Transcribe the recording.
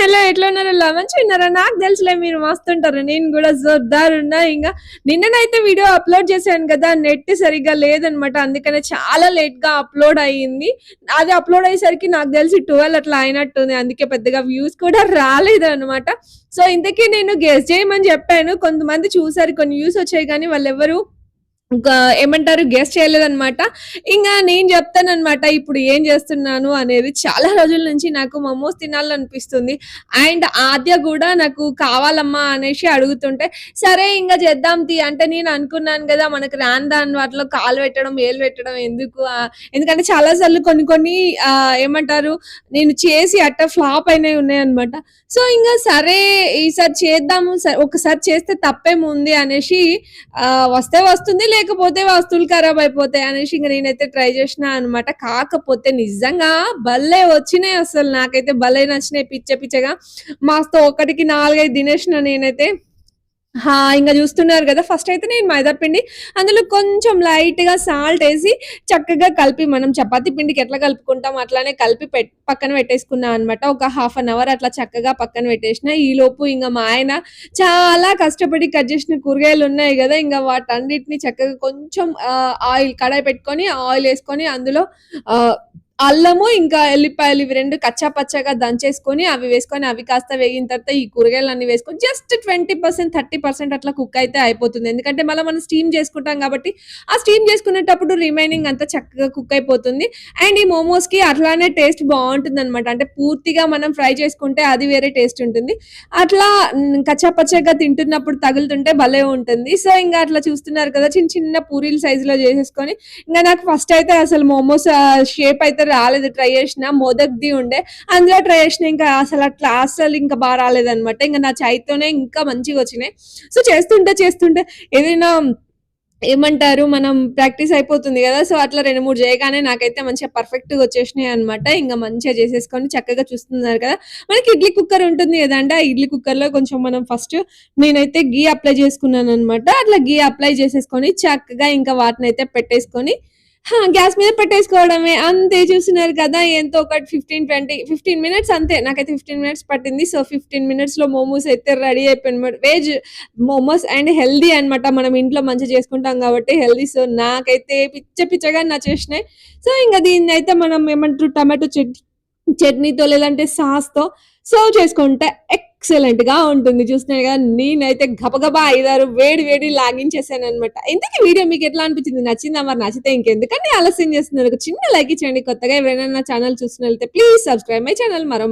Hello ఎట్లా ఉన్నారో మంచిగా ఉన్నారా? నాకు తెలుసులే మీరు మస్తుంటారు. నేను కూడా జోర్దార్ ఉన్నా. ఇంకా నిన్ననైతే వీడియో అప్లోడ్ చేశాను కదా, నెట్ సరిగ్గా లేదనమాట. అందుకనే చాలా లేట్ గా అప్లోడ్ అయ్యింది. అది అప్లోడ్ అయ్యేసరికి నాకు తెలిసి 12 అట్లా అయినట్టుంది. అందుకే పెద్దగా వ్యూస్ కూడా రాలేదనమాట. సో ఇంతకీ నేను గెస్ చేయమని చెప్పాను. కొంతమంది చూసారు, కొన్ని వ్యూస్ వచ్చాయి కానీ వాళ్ళెవరు ఏమంటారు గెస్ చేయలేదనమాట. ఇంగా నేను చెప్తాననమాట ఇప్పుడు ఏం చేస్తున్నాను అనేది. చాలా రోజుల నుంచి నాకు మోమోస్ తినాలనిపిస్తుంది. అండ్ ఆద్య గూడా నాకు కావాలమ్మా అనేసి అడుగుతుంటే, సరే ఇంగ చేద్దాం అంటే నేను అనుకున్నాను గదా! మనకు రాని దాని వాటిలో కాలు పెట్టడం, ఏలు పెట్టడం ఎందుకు ఎందుకంటే చాలా సార్లు కొన్ని కొన్ని ఏమంటారు నేను చేసి అట్ట ఫ్లాప్ అయినవి ఉన్నాయన్నమాట. సో ఇంగ సరే ఈసారి చేద్దాము. ఒకసారి చేస్తే తప్పేముంది అనేసి వస్తే వస్తుంది, లేకపోతే వస్తువులు ఖరాబ్ అయిపోతాయి అనేసి ఇంక నేనైతే ట్రై చేసినా అనమాట. కాకపోతే నిజంగా భలే వచ్చినాయి, అసలు నాకైతే భలే నచ్చినాయి పిచ్చగా. మస్తు ఒకటికి 4, 5 తినేసిన నేనైతే. ఇంగ చూస్తున్నారు గదా! ఫస్ట్ అయితే నేను మైదా పిండి అందులో కొంచెం లైట్‌గా సాల్ట్ ఏసి చక్కగా కలిపి, మనం చపాతీ పిండికి ఎట్లా కలుపుకుంటాం అట్లానే కలిపి పక్కన పెట్టేసుకున్నా అనమాట. ఒక హాఫ్ అన్ అవర్ అట్లా చక్కగా పక్కన పెట్టేసిన. ఈలోపు ఇంగ మా ఆయన చాలా కష్టపడి కట్ చేసిన కూరగాయలున్నాయి గదా! ఇంగ వాటన్నిటిని చక్కగా కొంచెం ఆయిల్ కడాయి పెట్టుకొని ఆయిలేసుకొని అందులో ఆహ్, అల్లము ఇంకా ఎల్లిపాయలు ఇవి 2 కచ్చా పచ్చాగా దంచేసుకొని అవి వేసుకొని, అవి కాస్త వేగిన తర్వాత ఈ కూరగాయలన్నీ వేసుకొని జస్ట్ 20%, 30% అట్లా కుక్ అయితే అయిపోతుంది. ఎందుకంటే మళ్ళా మనం స్టీమ్ చేసుకుంటాం కాబట్టి, ఆ స్టీమ్ చేసుకునేటప్పుడు రిమైనింగ్ అంతా చక్కగా కుక్ అయిపోతుంది. అండ్ ఈ మోమోస్‌కి అట్లానే టేస్ట్ బావుంటుందనమాట. అంటే పూర్తిగా మనం ఫ్రై చేసుకుంటే అది వేరే టేస్ట్ ఉంటుంది. అట్లా కచ్చా పచ్చాగా తింటున్నప్పుడు తగులుతుంటే భలే ఉంటుంది. సో, ఇంగ అట్లా చూస్తున్నారు కదా! చిన్న చిన్న పూరీల సైజులో చేసేసుకొని, ఇంగ నాకు ఫస్ట్ అయితే అసలు మోమోస్ షేప్ అయితే రాలేదు. ట్రై చేసిన మోదక్‌ది ఉండే. అందులో ట్రై చేసిన ఇంకా అసలు ఇంకా రాలేదనమాట. ఇంక నా చేయితోనే ఇంకా మంచిగొచ్చినాయి. సో, చేస్తుంటే ఏదైనా ఏమంటారు మనం ప్రాక్టీస్ అయిపోతుంది గదా! సో, అట్లా 2, 3 చేయగానే నాకైతే మంచిగా పర్ఫెక్ట్‌గా వచ్చేసినాయన్నమాట. ఇంగ మంచిగా చేసేసుకొని చక్కగా చూస్తున్నారు కదా! మనకి ఇడ్లీ కుక్కర్ ఉంటుంది గదండీ! ఆ ఇడ్లీ కుక్కర్‌లో కొంచెం మనం ఫస్ట్ నేనైతే ఘీ అప్లై చేసుకున్నానన్నమాట. అట్లా ఘీ అప్లై చేసేసుకొని చక్కగా ఇంకా వాటినైతే పెట్టేసుకొని గ్యాస్ మీద పెట్టేసుకోవడమే. అంతే చూస్తున్నారు కదా! ఎంతో ఒక 15 మినిట్స్ అంతే. నాకైతే 15 మినిట్స్ పట్టింది. సో, 15 మినిట్స్‌లో మోమోస్ అయితే రెడీ అయిపోయినమాట. వెజ్ మోమోస్ అండ్ హెల్తీ అన్నమాట. మనం ఇంట్లో మంచిగా చేసుకుంటాం కాబట్టి హెల్తీ. సో, నాకైతే పిచ్చగా నచ్చేసినాయి. సో, ఇంక దీన్నైతే మనం ఏమంటారు టమాటో చట్నీతో లేదంటే సాస్‌తో సర్వ్ చేసుకుంటే ఎక్సలెంట్‌గా ఉంటుంది. చూస్తున్నారు కదా! నేనైతే గబగబా 5, 6 వేడి లాగించేసాననమాట. ఇంతకీ వీడియో మీకెట్లా అనిపించింది? నచ్చిందా? మరి నచ్చితే ఇంకెందుకండి ఆలస్యం చేస్తున్నారు? ఒక చిన్న లైక్ ఇచ్చేయండి. కొత్తగా ఎవరైనా నా ఛానల్ చూస్తున్నట్లయితే ప్లీజ్ సబ్స్క్రైబ్ మై ఛానల్. మరో